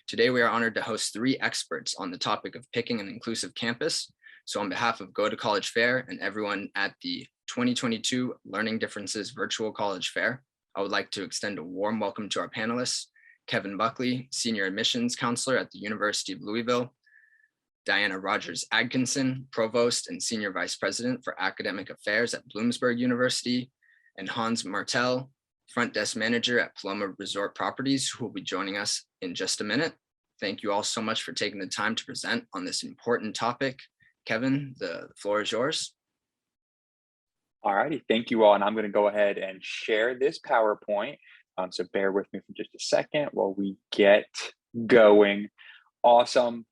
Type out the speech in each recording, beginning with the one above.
Today, we are honored to host 3 experts on the topic of picking an inclusive campus. So on behalf of Go to College Fair and everyone at the 2022 Learning Differences Virtual College Fair, I would like to extend a warm welcome to our panelists, Kevin Buckley, Senior Admissions Counselor at the University of Louisville, Diana Rogers-Adkinson, Provost and Senior Vice President for Academic Affairs at Bloomsburg University, and Hans Martel, Front Desk Manager at Paloma Resort Properties, who will be joining us in just a minute. Thank you all so much for taking the time to present on this important topic. Kevin, the floor is yours. All righty, thank you all. And I'm going to go ahead and share this PowerPoint. So bear with me for just a second while we get going. Awesome.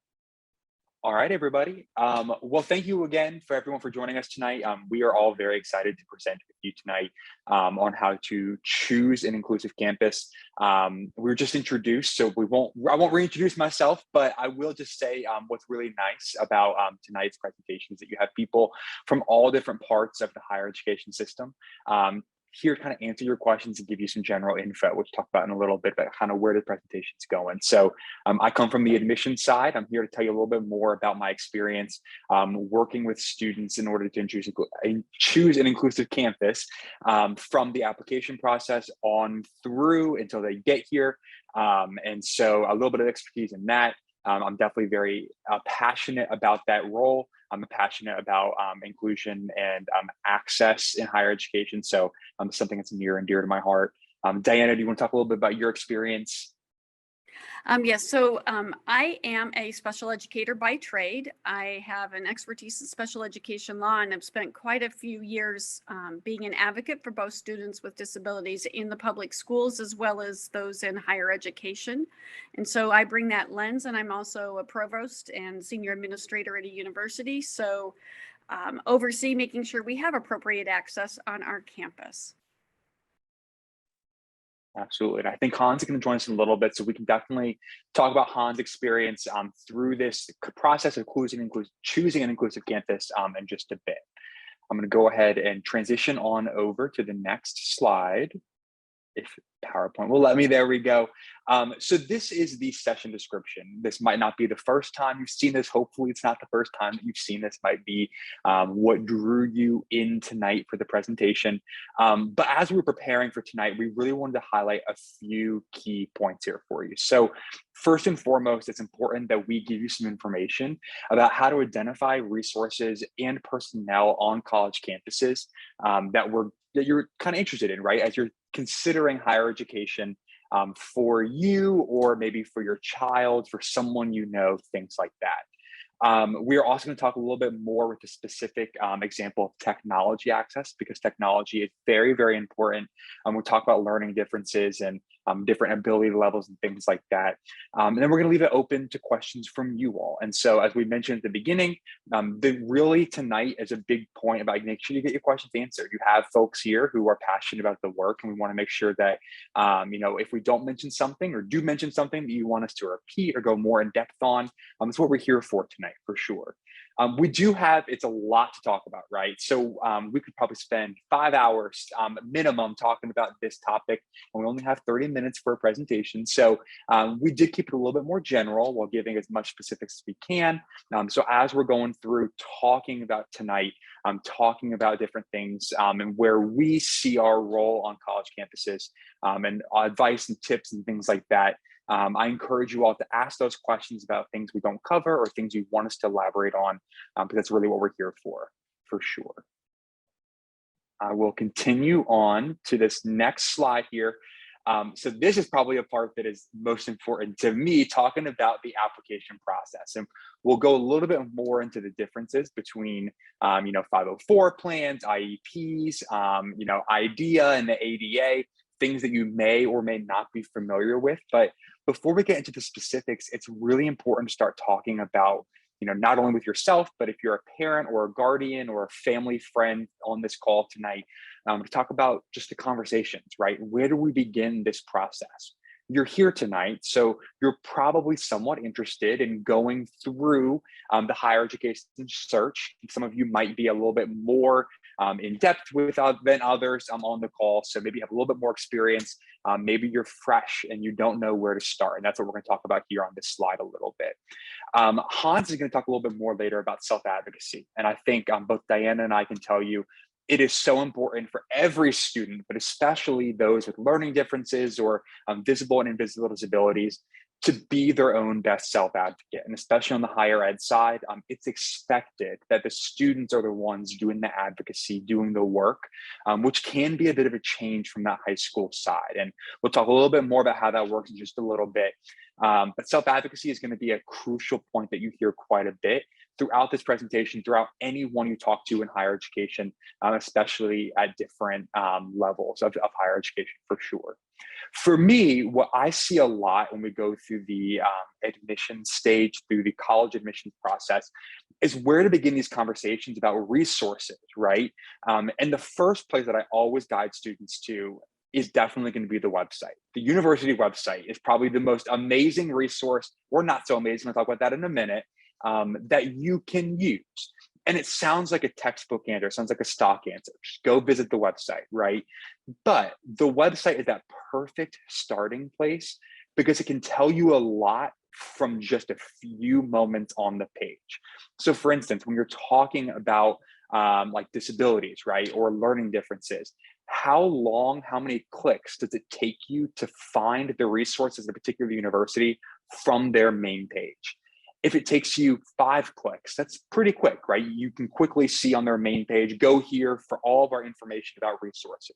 All right, everybody. Well, thank you again for everyone for joining us tonight. We are all very excited to present with you tonight on how to choose an inclusive campus. We were just introduced, so I won't reintroduce myself, but I will just say what's really nice about tonight's presentation is that you have people from all different parts of the higher education system here to kind of answer your questions and give you some general info, which we'll talk about in a little bit, about kind of where the presentation's going. So I come from the admissions side. I'm here to tell you a little bit more about my experience working with students in order to choose an inclusive campus from the application process on through until they get here. And so a little bit of expertise in that. I'm definitely very passionate about that role. I'm passionate about inclusion and access in higher education. So something that's near and dear to my heart. Diana, do you want to talk a little bit about your experience? Yes, so I am a special educator by trade. I have an expertise in special education law, and I've spent quite a few years being an advocate for both students with disabilities in the public schools as well as those in higher education. And so I bring that lens, and I'm also a provost and senior administrator at a university. So oversee making sure we have appropriate access on our campus. Absolutely. And I think Hans is going to join us in a little bit, so we can definitely talk about Hans' experience through this process of choosing an inclusive campus in just a bit. I'm going to go ahead and transition on over to the next slide. If PowerPoint will let me, there we go. So this is the session description. This might not be the first time you've seen this. Hopefully it's not the first time that you've seen this. Might be what drew you in tonight for the presentation. But as we were preparing for tonight, we really wanted to highlight a few key points here for you. So first and foremost, it's important that we give you some information about how to identify resources and personnel on college campuses that you're kind of interested in, right? As you're considering higher education for you, or maybe for your child, for someone you know, things like that. We are also going to talk a little bit more with a specific example of technology access, because technology is very, very important. We'll talk about learning differences and different ability levels and things like that. And then we're going to leave it open to questions from you all. And so, as we mentioned at the beginning, really tonight is a big point about make sure you get your questions answered. You have folks here who are passionate about the work, and we want to make sure that, if we don't mention something or do mention something that you want us to repeat or go more in depth on, that's what we're here for tonight, for sure. It's a lot to talk about, right? So we could probably spend 5 hours minimum talking about this topic, and we only have 30 minutes for a presentation. So we did keep it a little bit more general while giving as much specifics as we can. So as we're going through talking about tonight, talking about different things and where we see our role on college campuses and advice and tips and things like that, I encourage you all to ask those questions about things we don't cover or things you want us to elaborate on, because that's really what we're here for sure. I will continue on to this next slide here. So this is probably a part that is most important to me, talking about the application process. And we'll go a little bit more into the differences between, 504 plans, IEPs, IDEA and the ADA, things that you may or may not be familiar with. But before we get into the specifics, it's really important to start talking about, not only with yourself, but if you're a parent or a guardian or a family friend on this call tonight, to talk about just the conversations, right? Where do we begin this process? You're here tonight, so you're probably somewhat interested in going through the higher education search. Some of you might be a little bit more in depth with than others on the call, so maybe you have a little bit more experience Maybe you're fresh and you don't know where to start. And that's what we're going to talk about here on this slide a little bit. Hans is going to talk a little bit more later about self-advocacy. And I think both Diana and I can tell you, it is so important for every student, but especially those with learning differences or visible and invisible disabilities, to be their own best self-advocate. And especially on the higher ed side, it's expected that the students are the ones doing the advocacy, doing the work, which can be a bit of a change from that high school side. And we'll talk a little bit more about how that works in just a little bit. But self-advocacy is going to be a crucial point that you hear quite a bit throughout this presentation, throughout anyone you talk to in higher education, especially at different levels of higher education for sure. For me, what I see a lot when we go through the admission stage, through the college admissions process, is where to begin these conversations about resources, right? And the first place that I always guide students to is definitely going to be the website. The university website is probably the most amazing resource, or not so amazing, I'll talk about that in a minute, that you can use. And it sounds like a textbook answer, it sounds like a stock answer. Just go visit the website, right? But the website is that perfect starting place because it can tell you a lot from just a few moments on the page. So for instance, when you're talking about like disabilities, right, or learning differences, how long, how many clicks does it take you to find the resources of a particular university from their main page? If it takes you 5 clicks, that's pretty quick, right? You can quickly see on their main page, go here for all of our information about resources.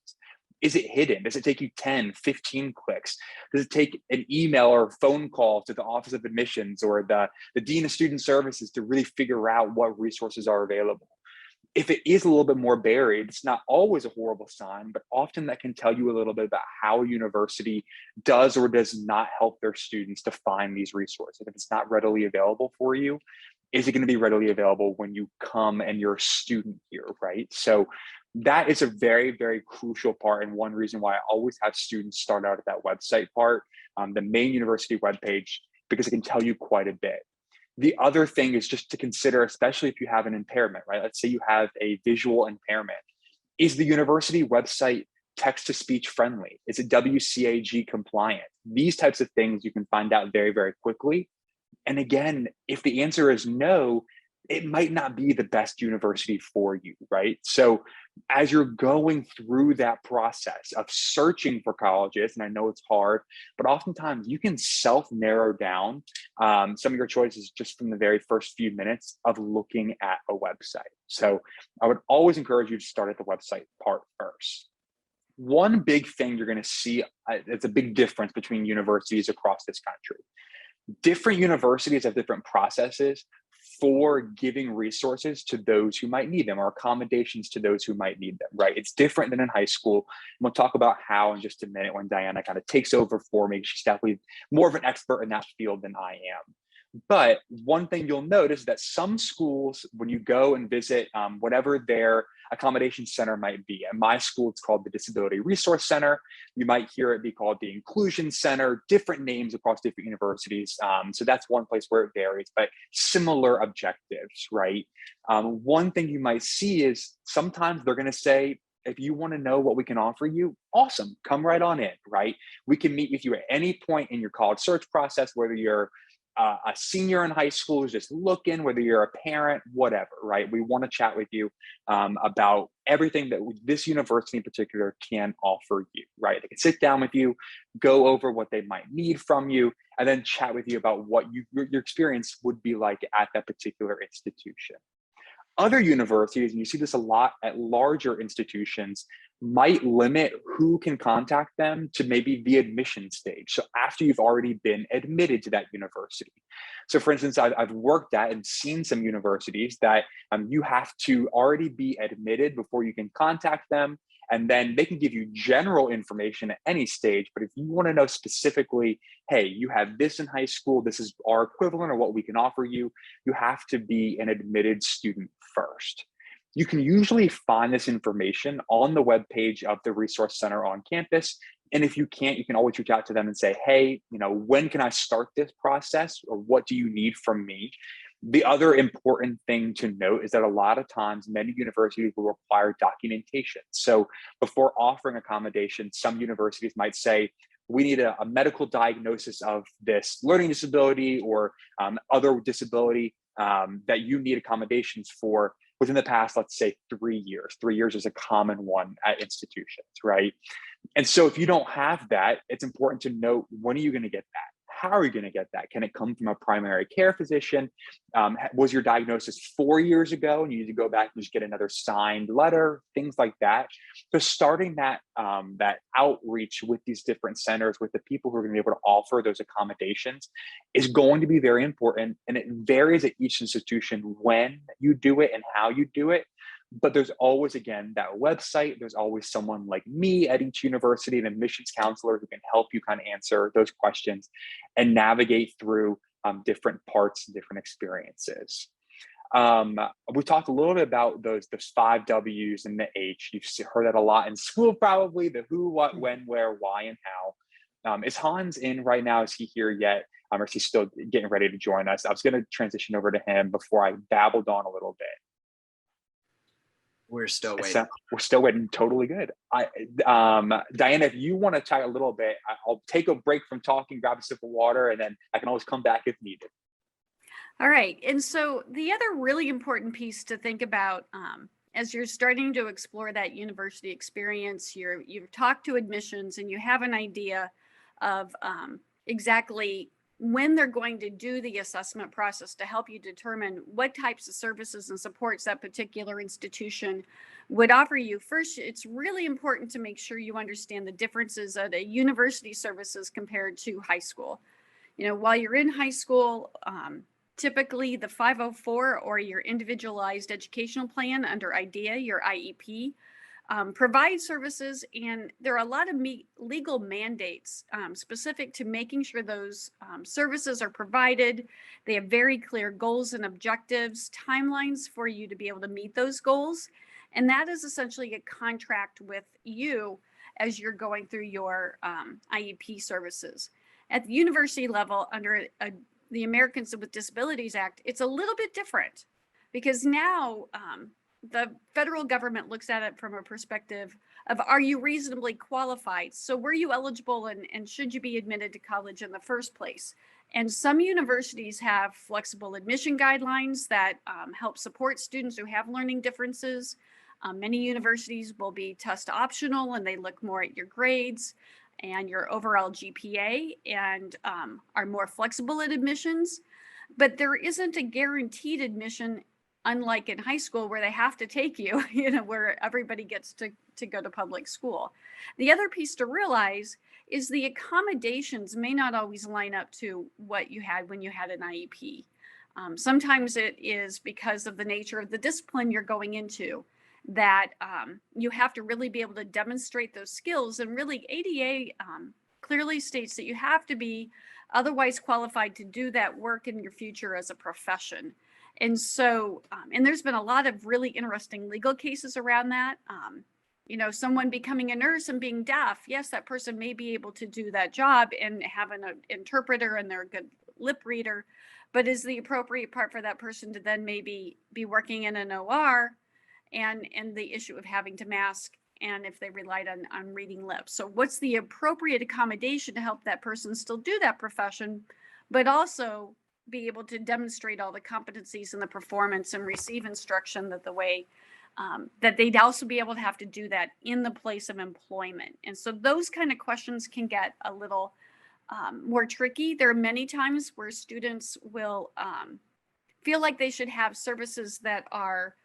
Is it hidden? Does it take you 10, 15 clicks? Does it take an email or a phone call to the Office of Admissions or the Dean of Student Services to really figure out what resources are available? If it is a little bit more buried, it's not always a horrible sign, but often that can tell you a little bit about how a university does or does not help their students to find these resources. If it's not readily available for you, is it going to be readily available when you come and you're a student here, right? So that is a very, very crucial part, and one reason why I always have students start out at that website part, the main university webpage, because it can tell you quite a bit. The other thing is just to consider, especially if you have an impairment, right? Let's say you have a visual impairment. Is the university website text-to-speech friendly? Is it WCAG compliant? These types of things you can find out very, very quickly. And again, if the answer is no, it might not be the best university for you, right? So as you're going through that process of searching for colleges, and I know it's hard, but oftentimes you can self-narrow down some of your choices just from the very first few minutes of looking at a website. So I would always encourage you to start at the website part first. One big thing you're going to see, it's a big difference between universities across this country. Different universities have different processes for giving resources to those who might need them, or accommodations to those who might need them, right? It's different than in high school. And we'll talk about how in just a minute when Diana kind of takes over for me. She's definitely more of an expert in that field than I am. But one thing you'll notice is that some schools, when you go and visit whatever their accommodation center might be, at my school, it's called the Disability Resource Center. You might hear it be called the Inclusion Center, different names across different universities. So that's one place where it varies, but similar objectives, right? One thing you might see is sometimes they're going to say, if you want to know what we can offer you, awesome, come right on in, right? We can meet with you at any point in your college search process, whether you're a senior in high school who's just looking, whether you're a parent, whatever, right? We want to chat with you about everything that this university in particular can offer you, right? They can sit down with you, go over what they might need from you, and then chat with you about what your experience would be like at that particular institution. Other universities, and you see this a lot at larger institutions, might limit who can contact them to maybe the admission stage. So after you've already been admitted to that university. So for instance, I've worked at and seen some universities that you have to already be admitted before you can contact them. And then they can give you general information at any stage. But if you want to know specifically, hey, you have this in high school, this is our equivalent or what we can offer you, you have to be an admitted student first. You can usually find this information on the webpage of the Resource Center on campus. And if you can't, you can always reach out to them and say, hey, when can I start this process? Or what do you need from me? The other important thing to note is that a lot of times many universities will require documentation. So before offering accommodations, some universities might say, we need a medical diagnosis of this learning disability or other disability that you need accommodations for within the past, let's say 3 years. 3 years is a common one at institutions, right? And so if you don't have that, it's important to note, when are you going to get that? How are you going to get that? Can it come from a primary care physician? Was your diagnosis 4 years ago and you need to go back and just get another signed letter, things like that. So starting that, that outreach with these different centers, with the people who are going to be able to offer those accommodations, is going to be very important. And it varies at each institution when you do it and how you do it. But there's always, again, that website. There's always someone like me at each university, an admissions counselor, who can help you kind of answer those questions and navigate through different parts and different experiences. We talked a little bit about those 5 W's and the H. You've heard that a lot in school, probably: the who, what, when, where, why, and how. Is Hans in right now? Is he here yet? Or is he still getting ready to join us? I was going to transition over to him before I babbled on a little bit. We're still waiting. So we're still waiting. Totally good. Diana, if you want to chat a little bit, I'll take a break from talking, grab a sip of water, and then I can always come back if needed. All right. And so the other really important piece to think about as you're starting to explore that university experience, you've talked to admissions and you have an idea of exactly when they're going to do the assessment process to help you determine what types of services and supports that particular institution would offer you. First, it's really important to make sure you understand the differences of the university services compared to high school. You know, while you're in high school, typically the 504 or your individualized educational plan under IDEA, your IEP, provide services, and there are a lot of legal mandates specific to making sure those services are provided. They have very clear goals and objectives, timelines for you to be able to meet those goals. And that is essentially a contract with you as you're going through your IEP services. At the university level, under the Americans with Disabilities Act, it's a little bit different, because now the federal government looks at it from a perspective of, are you reasonably qualified? So were you eligible, and should you be admitted to college in the first place? And some universities have flexible admission guidelines that help support students who have learning differences. Many universities will be test optional, and they look more at your grades and your overall GPA, and are more flexible at admissions. But there isn't a guaranteed admission, unlike in high school where they have to take you, where everybody gets to go to public school. The other piece to realize is the accommodations may not always line up to what you had when you had an IEP. Sometimes it is because of the nature of the discipline you're going into, that you have to really be able to demonstrate those skills. And really, ADA clearly states that you have to be otherwise qualified to do that work in your future as a profession. And so, and there's been a lot of really interesting legal cases around that. Someone becoming a nurse and being deaf, yes, that person may be able to do that job and have an interpreter and they're a good lip reader, but is the appropriate part for that person to then maybe be working in an OR, and the issue of having to mask, and if they relied on reading lips. So what's the appropriate accommodation to help that person still do that profession, but also be able to demonstrate all the competencies and the performance and receive instruction that the way that they'd also be able to have to do that in the place of employment. And so those kind of questions can get a little more tricky. There are many times where students will feel like they should have services that are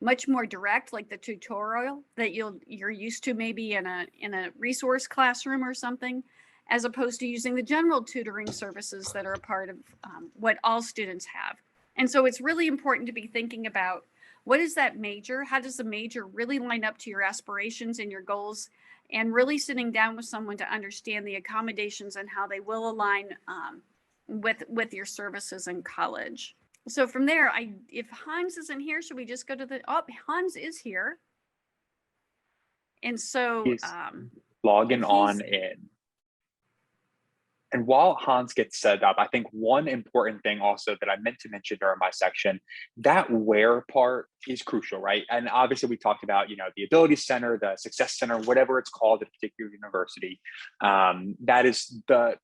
much more direct, like the tutorial that you're used to maybe in a resource classroom or something, as opposed to using the general tutoring services that are a part of what all students have. And so it's really important to be thinking about, what is that major? How does the major really line up to your aspirations and your goals? And really sitting down with someone to understand the accommodations and how they will align with your services in college. So from there, if Hans isn't here, should we just go to Hans is here. And so he's logging on in. And while Hans gets set up, I think one important thing also that I meant to mention during my section, that where part is crucial, right? And obviously we talked about, the Ability Center, the Success Center, whatever it's called at a particular university. That is the,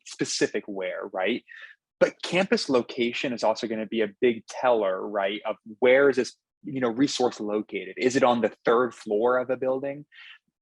specific where, right? But campus location is also going to be a big teller, right? Of where is this, resource located? Is it on the third floor of a building?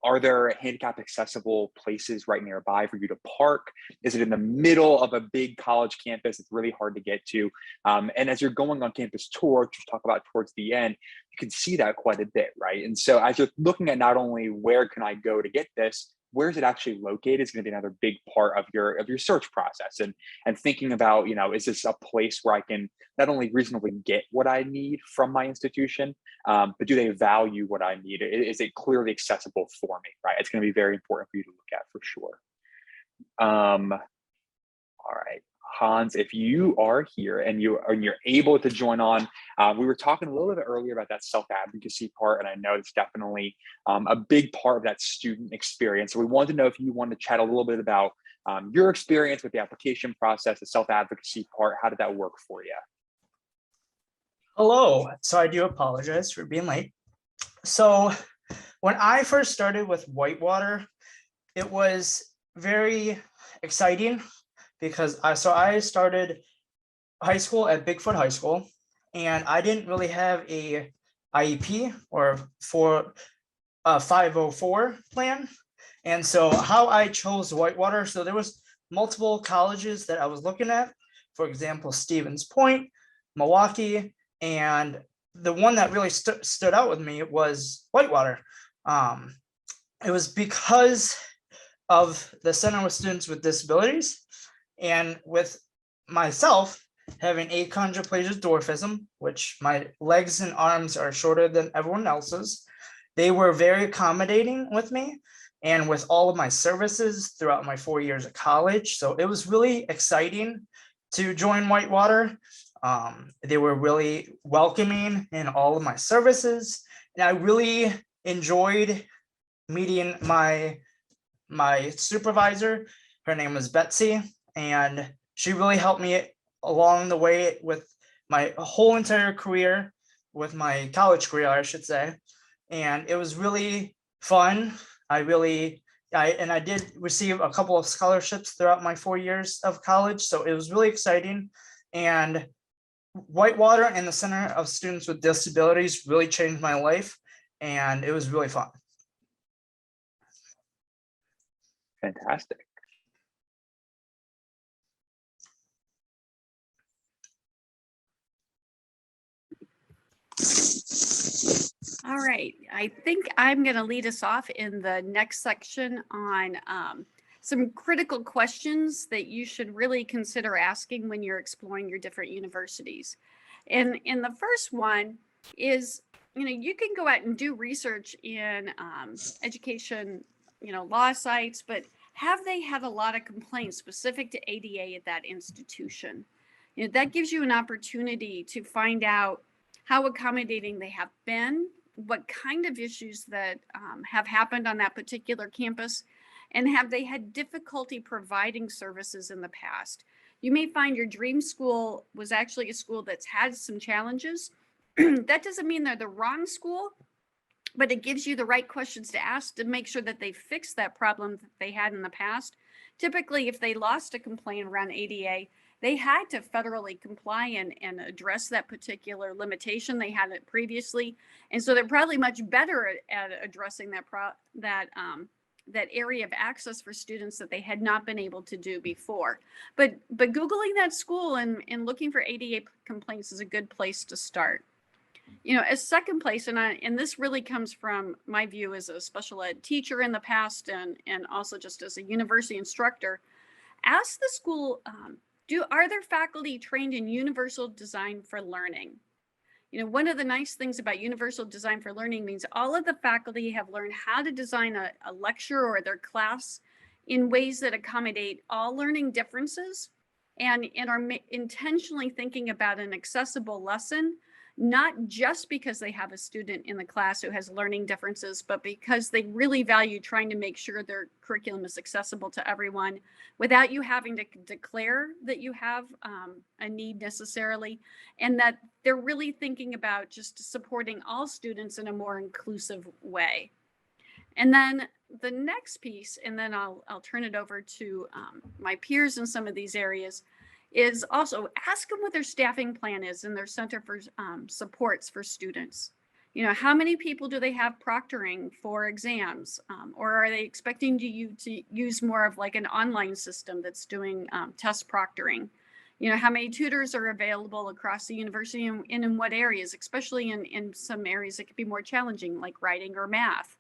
Are there handicap accessible places right nearby for you to park? Is it in the middle of a big college campus? It's really hard to get to. And as you're going on campus tour, which we'll talk about towards the end, you can see that quite a bit, right? And so as you're looking at not only where can I go to get this, where is it actually located is going to be another big part of your search process. And thinking about, is this a place where I can not only reasonably get what I need from my institution, but do they value what I need? Is it clearly accessible for me, right? It's going to be very important for you to look at for sure. All right, Hans, if you are here and you're able to join on, we were talking a little bit earlier about that self-advocacy part, and I know it's definitely a big part of that student experience. So we wanted to know if you want to chat a little bit about your experience with the application process, the self-advocacy part. How did that work for you? Hello. So I do apologize for being late. So when I first started with Whitewater, it was very exciting because I started high school at Bigfoot High School, and I didn't really have a IEP or 504 plan. And so how I chose Whitewater, so there was multiple colleges that I was looking at, for example, Stevens Point, Milwaukee, and the one that really stood out with me was Whitewater. It was because of the Center with Students with Disabilities, and with myself having achondroplasia dwarfism, which my legs and arms are shorter than everyone else's. They were very accommodating with me and with all of my services throughout my 4 years of college. So it was really exciting to join Whitewater. They were really welcoming in all of my services, and I really enjoyed meeting my supervisor. Her name was Betsy, and she really helped me along the way with my whole entire career, with my college career, I should say. And it was really fun. I did receive a couple of scholarships throughout my 4 years of college, so it was really exciting. And Whitewater and the Center of Students with Disabilities really changed my life, and it was really fun. Fantastic. All right, I think I'm going to lead us off in the next section on some critical questions that you should really consider asking when you're exploring your different universities. And the first one is, you can go out and do research in education, law sites, but have they had a lot of complaints specific to ADA at that institution? That gives you an opportunity to find out how accommodating they have been, what kind of issues that have happened on that particular campus, and have they had difficulty providing services in the past. You may find your dream school was actually a school that's had some challenges. That doesn't mean they're the wrong school, but it gives you the right questions to ask to make sure that they fix that problem that they had in the past. Typically, if they lost a complaint around ADA, they had to federally comply and address that particular limitation. They had it previously. And so they're probably much better at addressing that area of access for students that they had not been able to do before. But Googling that school and looking for ADA complaints is a good place to start. As second place, and this really comes from my view as a special ed teacher in the past and also just as a university instructor, ask the school, are there faculty trained in universal design for learning? One of the nice things about universal design for learning means all of the faculty have learned how to design a lecture or their class in ways that accommodate all learning differences and are intentionally thinking about an accessible lesson, not just because they have a student in the class who has learning differences, but because they really value trying to make sure their curriculum is accessible to everyone without you having to declare that you have a need necessarily, and that they're really thinking about just supporting all students in a more inclusive way. And then the next piece, and then I'll turn it over to my peers in some of these areas, is also ask them what their staffing plan is in their Center for Supports for Students. You know, how many people do they have proctoring for exams? Or are they expecting you to use more of like an online system that's doing test proctoring? You know, how many tutors are available across the university and in what areas, especially in some areas that could be more challenging, like writing or math?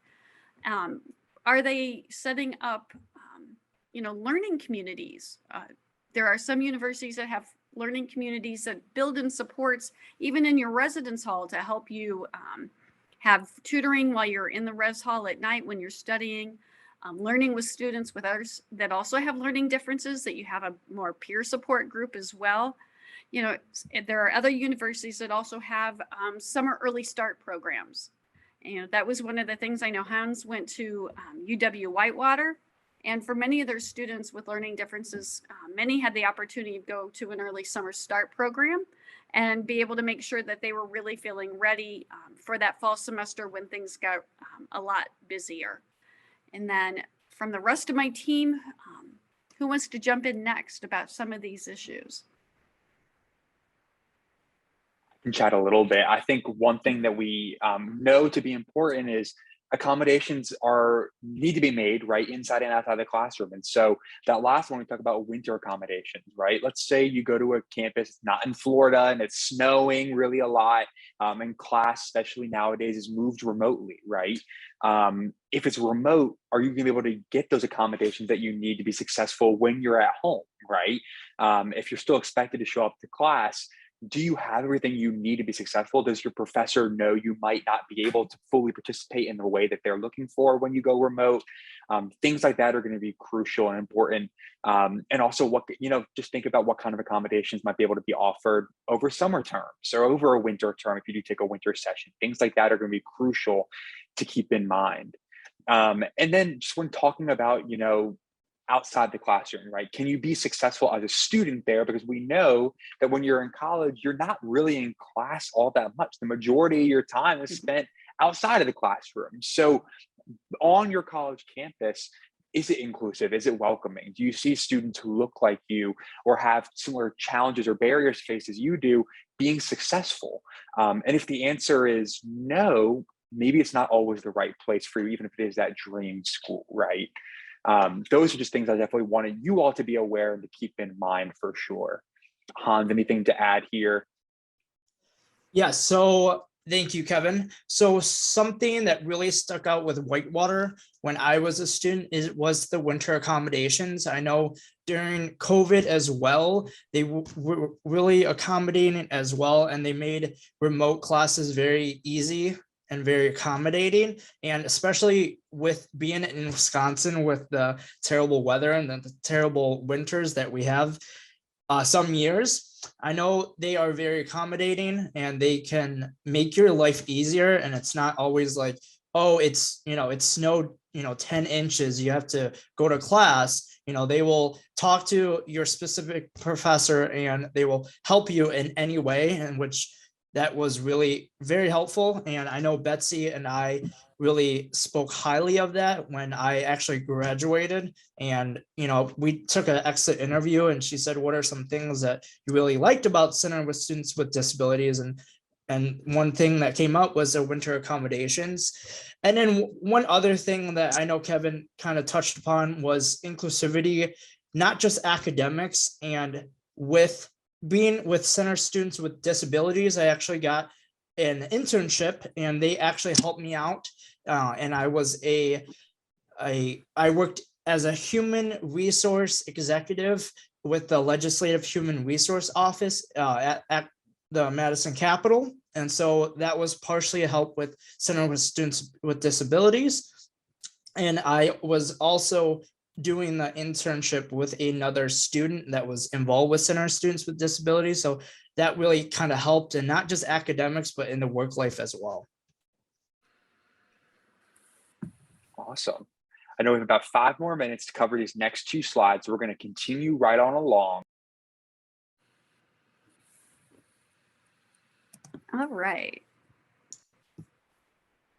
Are they setting up, you know, learning communities? There are some universities that have learning communities that build in supports even in your residence hall to help you have tutoring while you're in the res hall at night when you're studying, learning with students with others that also have learning differences, that you have a more peer support group as well. You know, there are other universities that also have summer early start programs. You know, that was one of the things. I know Hans went to UW-Whitewater. And for many of their students with learning differences, many had the opportunity to go to an early summer start program and be able to make sure that they were really feeling ready for that fall semester when things got a lot busier. And then from the rest of my team, who wants to jump in next about some of these issues? I can chat a little bit. I think one thing that we know to be important is accommodations need to be made right inside and outside the classroom. And so that last one, we talk about winter accommodations, right? Let's say you go to a campus not in Florida and it's snowing really a lot, and class, especially nowadays, is moved remotely, right? If it's remote, are you gonna be able to get those accommodations that you need to be successful when you're at home, right? If you're still expected to show up to class, do you have everything you need to be successful? Does your professor know you might not be able to fully participate in the way that they're looking for when you go remote? Things like that are going to be crucial and important. And also, just think about what kind of accommodations might be able to be offered over summer terms or over a winter term if you do take a winter session. Things like that are going to be crucial to keep in mind. And then just when talking about, outside the classroom, right? Can you be successful as a student there? Because we know that when you're in college, you're not really in class all that much. The majority of your time is spent outside of the classroom. So on your college campus, is it inclusive? Is it welcoming? Do you see students who look like you or have similar challenges or barriers faced as you do being successful? And if the answer is no, maybe it's not always the right place for you, even if it is that dream school, right? Those are just things I definitely wanted you all to be aware and to keep in mind for sure. Hans, anything to add here? Yeah, so thank you, Kevin. So something that really stuck out with Whitewater when I was a student was the winter accommodations. I know during COVID as well, they were really accommodating as well, and they made remote classes very easy and very accommodating. And especially with being in Wisconsin with the terrible weather and the terrible winters that we have some years, I know they are very accommodating and they can make your life easier. And it's not always like, oh, it's snowed, 10 inches, you have to go to class. They will talk to your specific professor and they will help you in any way in which that was really very helpful. And I know Betsy and I really spoke highly of that when I actually graduated. And, we took an exit interview and she said, what are some things that you really liked about Center with Students with Disabilities? And one thing that came up was the winter accommodations. And then one other thing that I know Kevin kind of touched upon was inclusivity, not just academics. And with being with Center Students with Disabilities, I actually got an internship and they actually helped me out. And I was I worked as a human resource executive with the Legislative Human Resource Office at the Madison Capitol. And so that was partially a help with Center with Students with Disabilities. And I was also doing the internship with another student that was involved with Center of Students with Disabilities. So that really kind of helped, and not just academics, but in the work life as well. Awesome. I know we have about 5 more minutes to cover these next 2 slides. So we're going to continue right on along. All right.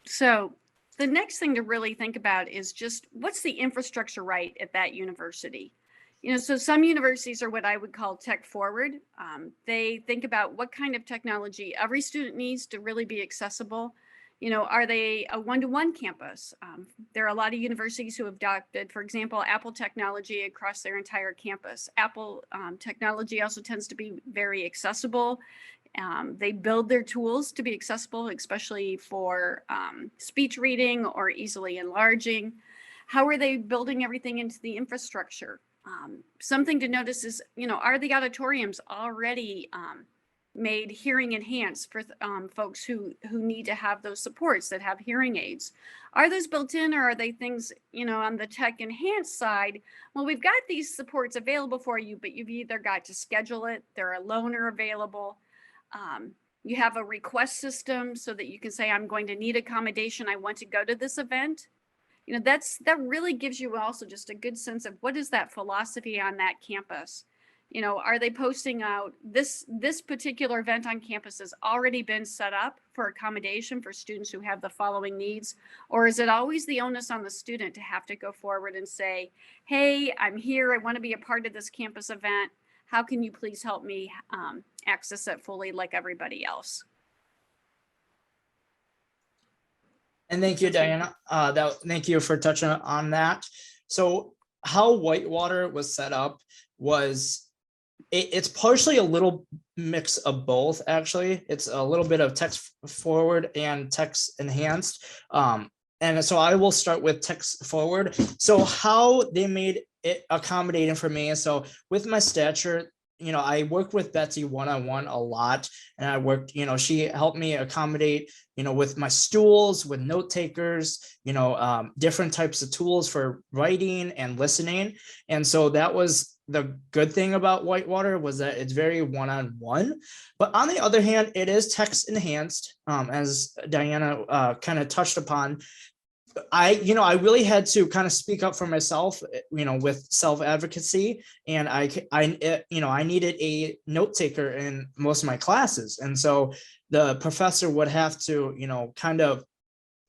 So the next thing to really think about is just what's the infrastructure right at that university? You know, so some universities are what I would call tech forward. They think about what kind of technology every student needs to really be accessible. You know, are they a one-to-one campus? There are a lot of universities who have adopted, for example, Apple technology across their entire campus. Apple technology also tends to be very accessible. They build their tools to be accessible, especially for speech reading or easily enlarging. How are they building everything into the infrastructure? Something to notice is, you know, are the auditoriums already made hearing enhanced for folks who need to have those supports that have hearing aids? Are those built in, or are they things, you know, on the tech enhanced side? Well, we've got these supports available for you, but you've either got to schedule it, they're alone or available. You have a request system so that you can say, I'm going to need accommodation, I want to go to this event. You know, that really gives you also just a good sense of what is that philosophy on that campus. You know, are they posting out this particular event on campus has already been set up for accommodation for students who have the following needs? Or is it always the onus on the student to have to go forward and say, hey, I'm here, I want to be a part of this campus event. How can you please help me access it fully like everybody else? And thank you, Diana. Thank you for touching on that. So how Whitewater was set up was, it's partially a little mix of both, actually. It's a little bit of text forward and text enhanced. And so I will start with text forward. So how they made it accommodating for me. So with my stature, you know, I worked with Betsy one-on-one a lot, and I worked, you know, she helped me accommodate, you know, with my stools, with note takers, you know, different types of tools for writing and listening. And so that was the good thing about Whitewater, was that it's very one-on-one. But on the other hand, it is text enhanced, as Diana kind of touched upon. I really had to kind of speak up for myself, you know, with self-advocacy, and I needed a note taker in most of my classes. And so the professor would have to, you know, kind of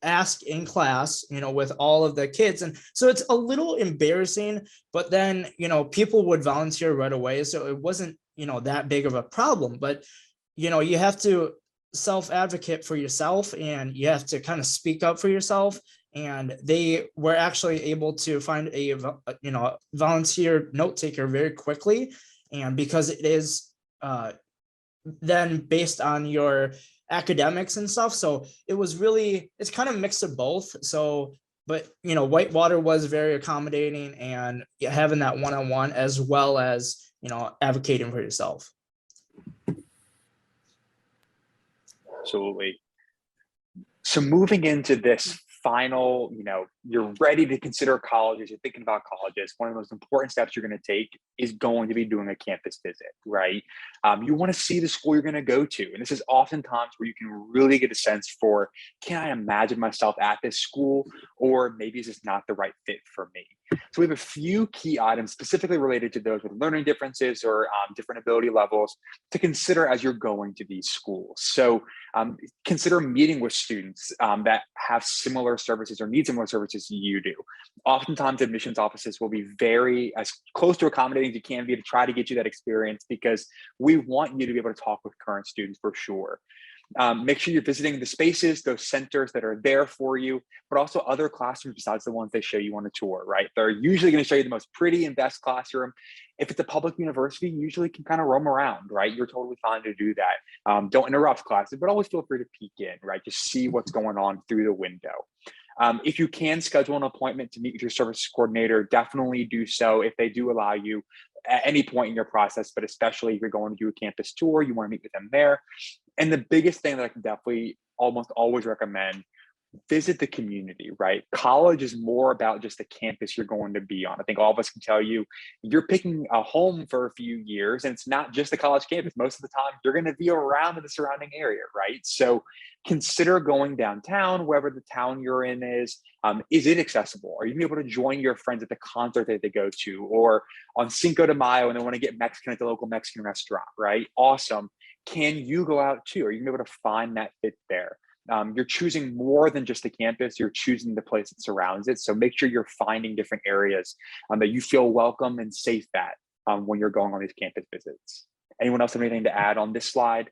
ask in class, you know, with all of the kids. And so it's a little embarrassing, but then, you know, people would volunteer right away. So it wasn't, you know, that big of a problem. But, you know, you have to self-advocate for yourself, and you have to kind of speak up for yourself. And they were actually able to find a, you know, volunteer note taker very quickly. And because it is then based on your academics and stuff, so it was really, it's kind of mix of both. So, but you know, Whitewater was very accommodating, and having that one-on-one, as well as, you know, advocating for yourself. Absolutely. So moving into this final, you know, you're ready to consider colleges, you're thinking about colleges, one of the most important steps you're going to take is going to be doing a campus visit, right? You want to see the school you're going to go to. And this is oftentimes where you can really get a sense for, can I imagine myself at this school? Or maybe is this not the right fit for me? So we have a few key items specifically related to those with learning differences or different ability levels to consider as you're going to these schools. So consider meeting with students that have similar services or need similar services you do. Oftentimes admissions offices will be very as close to accommodating as you can be to try to get you that experience, because we want you to be able to talk with current students for sure. Make sure you're visiting the spaces, those centers that are there for you, but also other classrooms besides the ones they show you on a tour, right? They're usually going to show you the most pretty and best classroom. If it's a public university, you usually can kind of roam around, right? You're totally fine to do that. Don't interrupt classes, but always feel free to peek in, right? Just see what's going on through the window. If you can schedule an appointment to meet with your service coordinator, definitely do so if they do allow you at any point in your process, but especially if you're going to do a campus tour, you want to meet with them there. And the biggest thing that I can definitely almost always recommend, visit the community, right? College is more about just the campus you're going to be on. I think all of us can tell you, you're picking a home for a few years, and it's not just the college campus. Most of the time, you're going to be around in the surrounding area, right? So consider going downtown, wherever the town you're in is. Is it accessible? Are you gonna be able to join your friends at the concert that they go to, or on Cinco de Mayo and they want to get Mexican at the local Mexican restaurant, right? Awesome. Can you go out too? Are you gonna be able to find that fit there? You're choosing more than just the campus, you're choosing the place that surrounds it. So make sure you're finding different areas that you feel welcome and safe at when you're going on these campus visits. Anyone else have anything to add on this slide?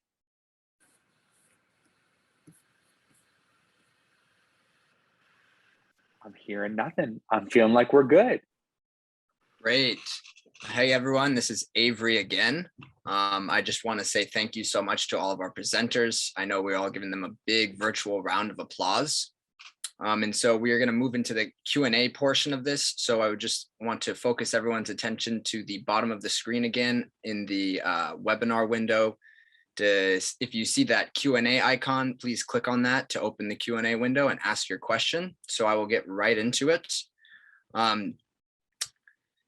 I'm hearing nothing. I'm feeling like we're good. Great. Hey, everyone, this is Avery again. I just want to say thank you so much to all of our presenters. I know we're all giving them a big virtual round of applause. And so we are going to move into the Q&A portion of this. So I would just want to focus everyone's attention to the bottom of the screen again in the webinar window. If you see that Q&A icon, please click on that to open the Q&A window and ask your question. So I will get right into it.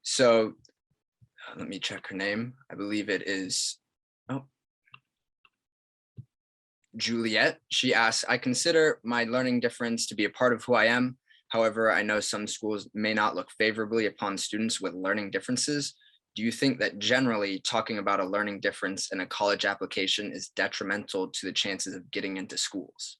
So let me check her name. I believe it is Juliet. She asks, I consider my learning difference to be a part of who I am. However, I know some schools may not look favorably upon students with learning differences. Do you think that generally talking about a learning difference in a college application is detrimental to the chances of getting into schools?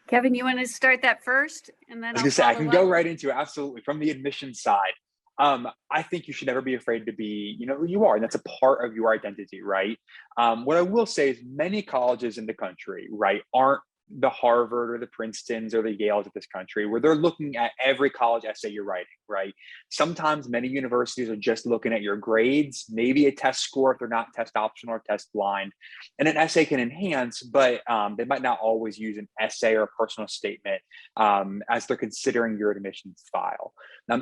Kevin, you want to start that first? And then I was gonna say, I can follow go up? right into it, absolutely. From the admission side, I think you should never be afraid to be, who you are, and that's a part of your identity, right? What I will say is many colleges in the country, right, aren't the Harvard or the Princetons or the Yales of this country, where they're looking at every college essay you're writing, right? Sometimes many universities are just looking at your grades, maybe a test score if they're not test optional or test blind, and an essay can enhance, but they might not always use an essay or a personal statement as they're considering your admissions file.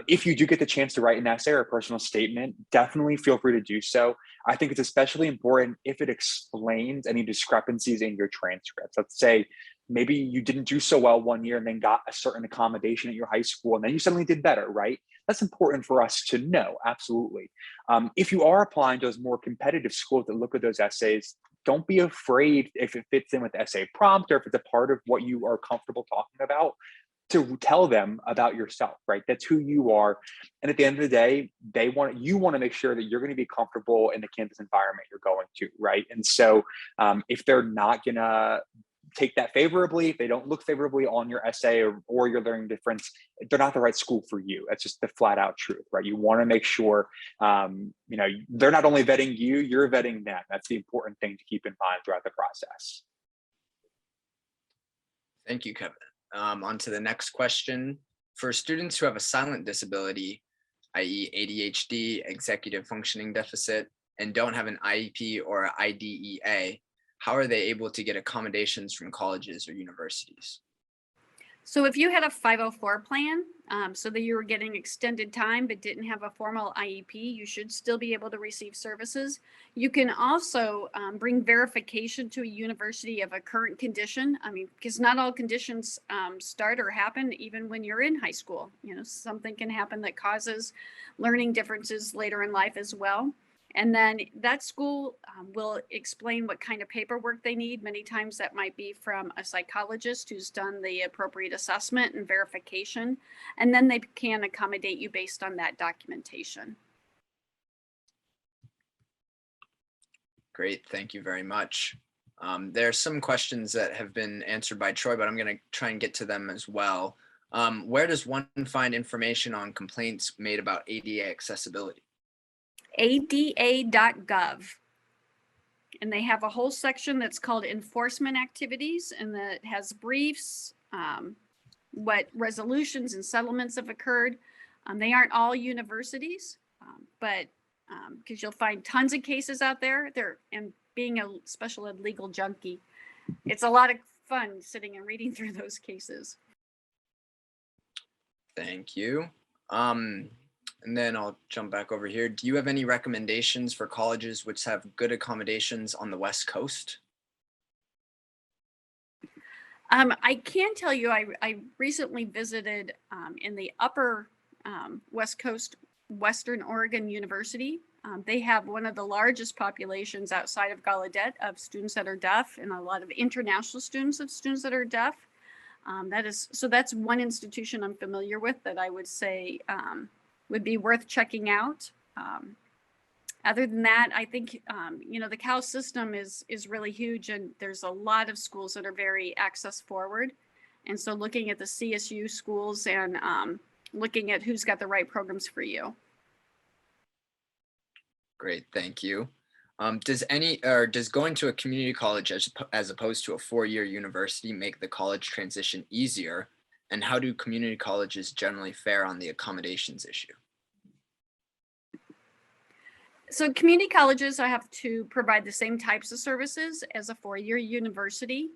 If you do get the chance to write an essay or a personal statement, definitely feel free to do so. I think it's especially important if it explains any discrepancies in your transcripts. Let's say maybe you didn't do so well one year and then got a certain accommodation at your high school and then you suddenly did better, right? That's important for us to know, absolutely. If you are applying to those more competitive schools that look at those essays, don't be afraid if it fits in with the essay prompt or if it's a part of what you are comfortable talking about, to tell them about yourself, right? That's who you are. And at the end of the day, you want to make sure that you're going to be comfortable in the campus environment you're going to, right? And so if they're not going to take that favorably, if they don't look favorably on your essay or your learning difference, they're not the right school for you. That's just the flat out truth, right? You want to make sure, they're not only vetting you, you're vetting them. That's the important thing to keep in mind throughout the process. Thank you, Kevin. On to the next question. For students who have a silent disability, i.e. ADHD, executive functioning deficit, and don't have an IEP or IDEA, how are they able to get accommodations from colleges or universities? So if you had a 504 plan, so that you were getting extended time but didn't have a formal IEP, you should still be able to receive services. You can also bring verification to a university of a current condition. I mean, because not all conditions start or happen even when you're in high school. Something can happen that causes learning differences later in life as well. And then that school will explain what kind of paperwork they need. Many times that might be from a psychologist who's done the appropriate assessment and verification. And then they can accommodate you based on that documentation. Great, thank you very much. There are some questions that have been answered by Troy, but I'm going to try and get to them as well. Where does one find information on complaints made about ADA accessibility? ADA.gov. And they have a whole section that's called enforcement activities, and that has briefs, what resolutions and settlements have occurred. They aren't all universities, but because you'll find tons of cases out there. And being a special ed legal junkie, it's a lot of fun sitting and reading through those cases. Thank you. And then I'll jump back over here. Do you have any recommendations for colleges which have good accommodations on the West Coast? I can tell you, I recently visited in the upper West Coast, Western Oregon University. They have one of the largest populations outside of Gallaudet of students that are deaf, and a lot of international students that are deaf. That's one institution I'm familiar with that I would say would be worth checking out. Other than that, I think, the Cal system is really huge, and there's a lot of schools that are very access forward. And so looking at the CSU schools and looking at who's got the right programs for you. Great, thank you. Does going to a community college as opposed to a four-year university make the college transition easier? And how do community colleges generally fare on the accommodations issue? So community colleges, I have to provide the same types of services as a four-year university.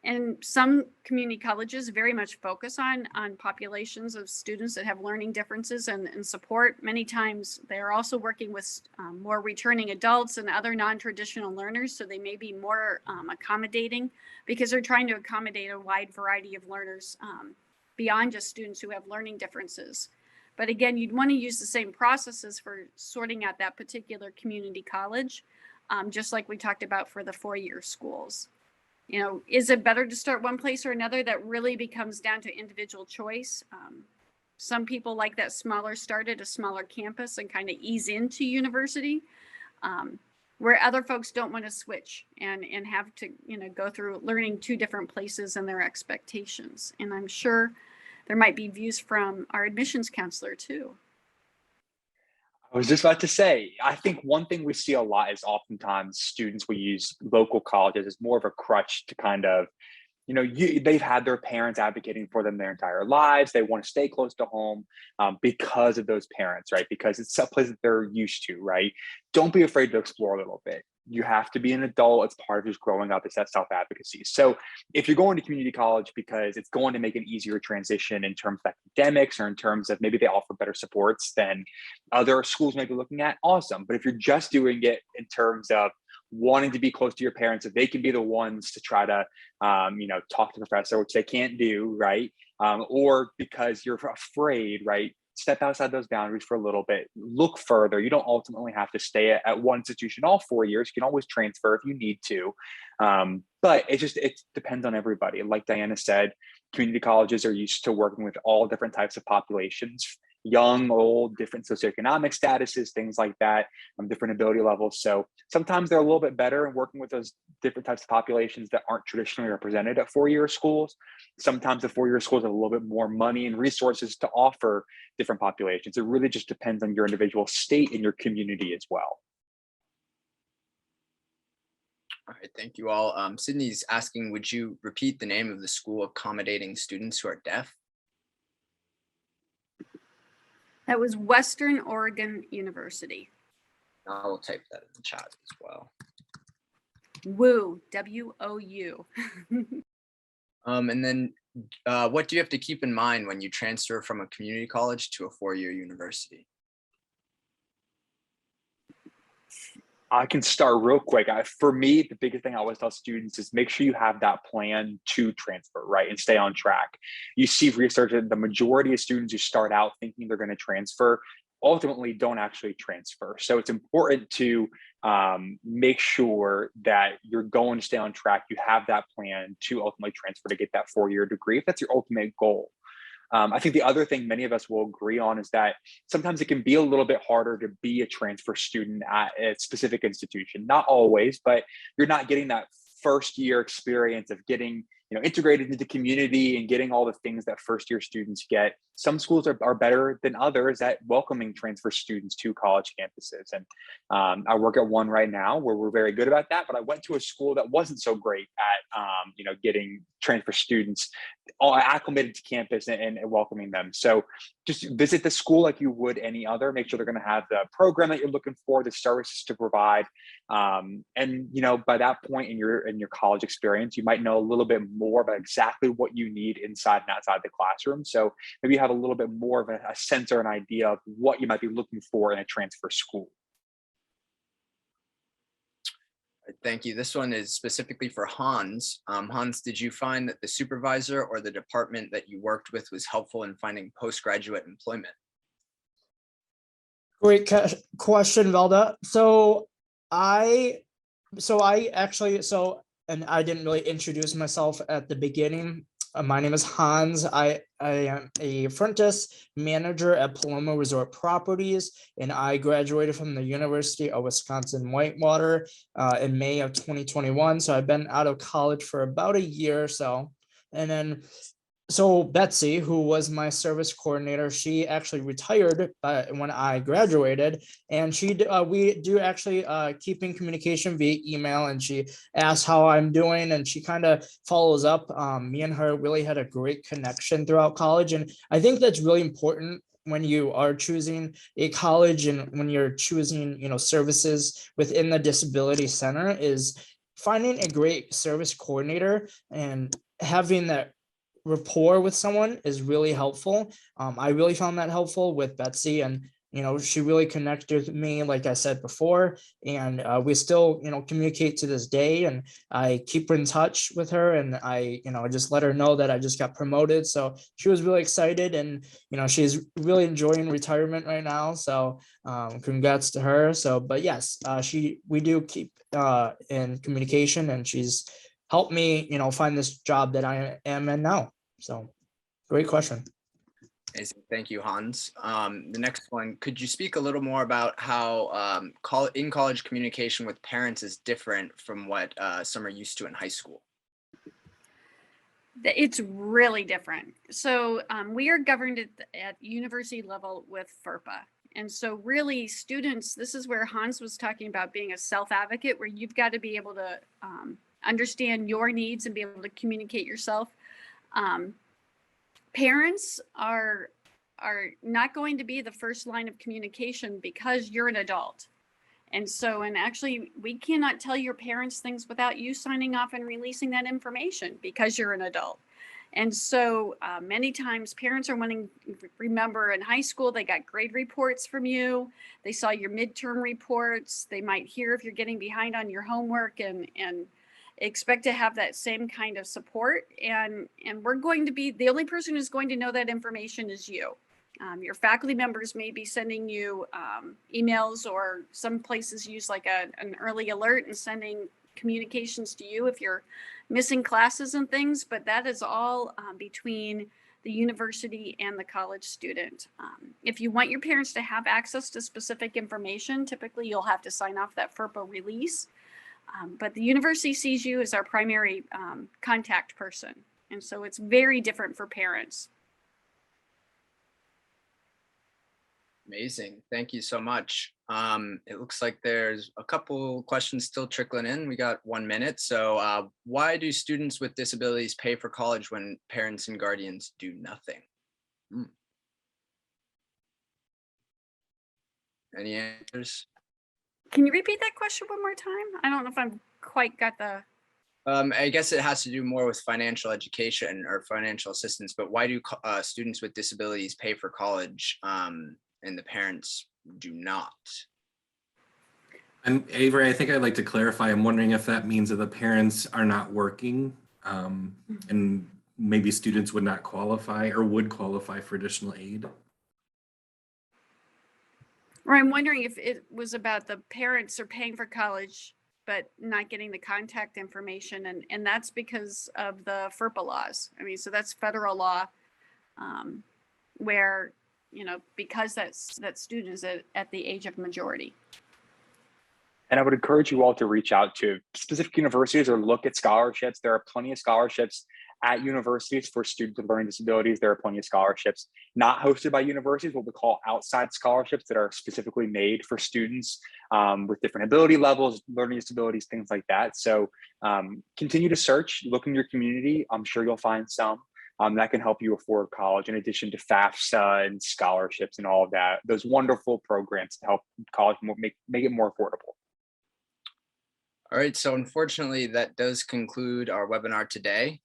And some community colleges very much focus on populations of students that have learning differences and support. Many times they're also working with more returning adults and other non-traditional learners. So they may be more accommodating because they're trying to accommodate a wide variety of learners beyond just students who have learning differences. But again, you'd want to use the same processes for sorting out that particular community college, just like we talked about for the four-year schools. Is it better to start one place or another? That really becomes down to individual choice. Some people like that smaller start at a smaller campus and kind of ease into university, where other folks don't want to switch and have to, go through learning two different places and their expectations. And I'm sure there might be views from our admissions counselor too. I was just about to say, I think one thing we see a lot is oftentimes students will use local colleges as more of a crutch to kind of, they've had their parents advocating for them their entire lives. They want to stay close to home because of those parents, right? Because it's a place that they're used to, right? Don't be afraid to explore a little bit. You have to be an adult. It's part of just growing up. It's that self-advocacy. So if you're going to community college because it's going to make an easier transition in terms of academics or in terms of maybe they offer better supports than other schools may be looking at, awesome. But if you're just doing it in terms of wanting to be close to your parents so they can be the ones to try to, talk to the professor, which they can't do, right? Or because you're afraid, right? Step outside those boundaries for a little bit, look further. You don't ultimately have to stay at one institution all 4 years. You can always transfer if you need to. But it depends on everybody. Like Diana said, community colleges are used to working with all different types of populations, young, old, different socioeconomic statuses, things like that, different ability levels. So sometimes they're a little bit better in working with those different types of populations that aren't traditionally represented at four-year schools. Sometimes the four-year schools have a little bit more money and resources to offer different populations. It really just depends on your individual state and your community as well. All right, thank you all. Sydney's asking, would you repeat the name of the school accommodating students who are deaf? That was Western Oregon University. I'll type that in the chat as well. WOU, W-O-U. And then what do you have to keep in mind when you transfer from a community college to a four-year university? I can start real quick. For me, the biggest thing I always tell students is make sure you have that plan to transfer, right? And stay on track. You see research that the majority of students who start out thinking they're going to transfer ultimately don't actually transfer. So it's important to make sure that you're going to stay on track. You have that plan to ultimately transfer to get that four-year degree if that's your ultimate goal. I think the other thing many of us will agree on is that sometimes it can be a little bit harder to be a transfer student at a specific institution. Not always, but you're not getting that first year experience of getting integrated into the community and getting all the things that first year students get. Some schools are better than others at welcoming transfer students to college campuses. And I work at one right now where we're very good about that, but I went to a school that wasn't so great at getting transfer students all acclimated to campus and welcoming them. So just visit the school like you would any other. Make sure they're going to have the program that you're looking for, the services to provide. And by that point in your college experience, you might know a little bit more about exactly what you need inside and outside the classroom. So maybe you have a little bit more of a sense or an idea of what you might be looking for in a transfer school. Thank you. This one is specifically for Hans. Hans, did you find that the supervisor or the department that you worked with was helpful in finding postgraduate employment? Great question, Velda. And I didn't really introduce myself at the beginning. My name is Hans. I am a front desk manager at Paloma Resort Properties, and I graduated from the University of Wisconsin-Whitewater in May of 2021. So I've been out of college for about a year or so. And then so Betsy, who was my service coordinator, she actually retired when I graduated, and we do actually keep in communication via email, and she asks how I'm doing, and she kind of follows up. Me and her really had a great connection throughout college, and I think that's really important when you are choosing a college and when you're choosing, services within the disability center, is finding a great service coordinator and having that rapport with someone is really helpful. I really found that helpful with Betsy, and she really connected with me, like I said before, and we still communicate to this day, and I keep in touch with her, and I just let her know that I just got promoted, so she was really excited, and she's really enjoying retirement right now, so congrats to her. So but yes, we do keep in communication, and she's helped me find this job that I am in now. So great question. Amazing. Thank you, Hans. The next one, could you speak a little more about how in-college communication with parents is different from what some are used to in high school? It's really different. So we are governed at university level with FERPA. And so really students, this is where Hans was talking about being a self-advocate, where you've got to be able to understand your needs and be able to communicate yourself. Parents are not going to be the first line of communication because you're an adult. And so, and actually we cannot tell your parents things without you signing off and releasing that information because you're an adult. And so many times parents are wanting, remember in high school, they got grade reports from you. They saw your midterm reports. They might hear if you're getting behind on your homework and expect to have that same kind of support. And we're going to be, the only person who's going to know that information is you. Your faculty members may be sending you emails, or some places use like an early alert and sending communications to you if you're missing classes and things, but that is all between the university and the college student. If you want your parents to have access to specific information, typically you'll have to sign off that FERPA release. But the university sees you as our primary contact person. And so it's very different for parents. Amazing. Thank you so much. It looks like there's a couple questions still trickling in. We got 1 minute. So why do students with disabilities pay for college when parents and guardians do nothing? Any answers? Can you repeat that question one more time? I don't know if I've quite got the... I guess it has to do more with financial education or financial assistance, but why do students with disabilities pay for college and the parents do not? Avery, I think I'd like to clarify. I'm wondering if that means that the parents are not working and maybe students would not qualify or would qualify for additional aid. Or I'm wondering if it was about the parents are paying for college but not getting the contact information, and that's because of the FERPA laws. I mean, so that's federal law, where because that student is at the age of majority. And I would encourage you all to reach out to specific universities or look at scholarships. There are plenty of scholarships at universities for students with learning disabilities. There are plenty of scholarships not hosted by universities, what we call outside scholarships, that are specifically made for students with different ability levels, learning disabilities, things like that. So continue to search, look in your community. I'm sure you'll find some that can help you afford college, in addition to FAFSA and scholarships and all of that, those wonderful programs to help college make it more affordable. All right, so unfortunately, that does conclude our webinar today.